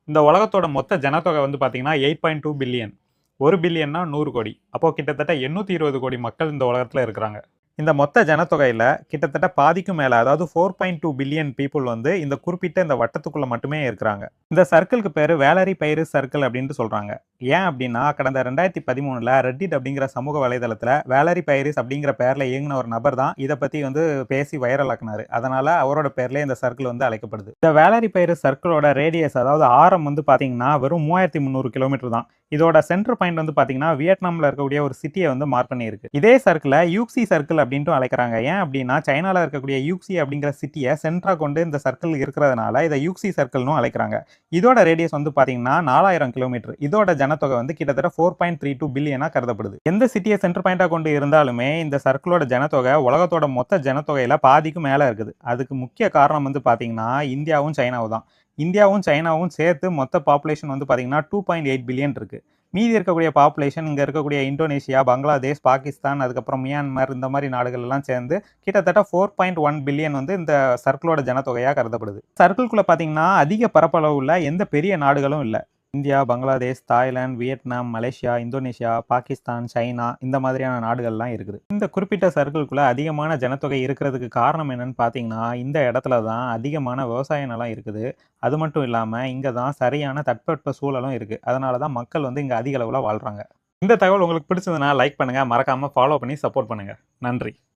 இந்த உலகத்தோட மொத்த ஜனத்தொகை வந்து பார்த்தீங்கன்னா 8.2 பில்லியன். 1 பில்லியன்னா 100 கோடி. அப்போ கிட்டத்தட்ட 820 கோடி மக்கள் இந்த உலகத்துல இருக்கிறாங்க. இந்த மொத்த ஜனத்தொகையில கிட்டத்தட்ட பாதிக்கும் மேல, அதாவது 4.2 பில்லியன் பீப்புள் வந்து இந்த குறிப்பிட்ட இந்த வட்டத்துக்குள்ள மட்டுமே இருக்கிறாங்க. இந்த சர்க்கிளுக்கு பேரு வேலரி பைரஸ் சர்க்கிள் அப்படின்ட்டு சொல்றாங்க. ஏன் அப்படின்னா, கடந்த 2013ல ரெட்டிட் அப்படிங்கிற சமூக வலைதளத்துல வேலரி பைரஸ் அப்படிங்கிற பேர்ல இயங்கின ஒரு நபர் தான் இதை பத்தி வந்து பேசி வைரல் ஆக்குனாரு. அதனால அவரோட பேர்ல இந்த சர்க்கிள் வந்து அழைக்கப்படுது. இந்த வேலரி பைரஸ் சர்க்கிளோட ரேடியஸ், அதாவது ஆரம் வந்து பாத்தீங்கன்னா வெறும் 3300 கிலோமீட்டர் தான். இதோட சென்டர் பாயிண்ட் வந்து பாத்தீங்கன்னா வியட்நாம்ல இருக்கக்கூடிய ஒரு சிட்டியை வந்து மார்க் பண்ணியிருக்கு. இதே சர்க்கிளை யூக்சி சர்க்கிள் அப்படின்ட்டு அழைக்கிறாங்க. ஏன் அப்படின்னா, சைனால இருக்கக்கூடிய யூக்சி அப்படிங்கிற சிட்டியை சென்டரா கொண்டு இந்த சர்க்கிள் இருக்கிறதுனால இதை யூக்சி சர்க்கிள்னு அழைக்கிறாங்க. இதோட ரேடியஸ் வந்து பாத்தீங்கன்னா 4000 கிலோமீட்டர். இதோட ஜனத்தொகை வந்து கிட்டத்தட்ட 4.32 பில்லியனா கருதப்படுது. எந்த சிட்டியை சென்டர் பாயிண்டா கொண்டு இருந்தாலுமே இந்த சர்க்கிளோட ஜனத்தொகை உலகத்தோட மொத்த ஜனத்தொகையில பாதிக்கும் மேல இருக்குது. அதுக்கு முக்கிய காரணம் வந்து பாத்தீங்கன்னா இந்தியாவும் சைனாவும் தான். இந்தியாவும் சைனாவும் சேர்த்து மொத்த பாப்புலேஷன் வந்து பாத்தீங்கன்னா 2.8 பில்லியன் இருக்கு. மீதி இருக்கக்கூடிய பாப்புலேஷன் இங்க இருக்கக்கூடிய இந்தோனேஷியா, பங்களாதேஷ், பாகிஸ்தான், அதுக்கப்புறம் மியான்மர், இந்த மாதிரி நாடுகள் எல்லாம் சேர்ந்து கிட்டத்தட்ட 4.1 பில்லியன் வந்து இந்த சர்க்கிளோட ஜனத்தொகையா கருதப்படுது. சர்க்கிள்குள்ள பாத்தீங்கன்னா அதிக பரப்பளவு உள்ள எந்த பெரிய நாடுகளும் இல்லை. India, Bangladesh, Thailand, Vietnam, Malaysia, Indonesia, Pakistan, China, இந்த மாதிரியான நாடுகள்லாம் இருக்குது. இந்த குறிப்பிட்ட சர்க்கிள்குள்ள அதிகமான ஜனத்தொகை இருக்கிறதுக்கு காரணம் என்னன்னு பார்த்தீங்கன்னா, இந்த இடத்துல தான் அதிகமான விவசாய நிலம் இருக்குது. அது மட்டும் இல்லாம இங்க தான் சரியான தட்பவெட்ப சூழலும் இருக்கு. அதனால தான் மக்கள் வந்து இங்க அதிக அளவுல வாழ்றாங்க. இந்த தகவல் உங்களுக்கு பிடிச்சதுன்னா லைக் பண்ணுங்க, மறக்காம ஃபாலோ பண்ணி சப்போர்ட் பண்ணுங்க. நன்றி.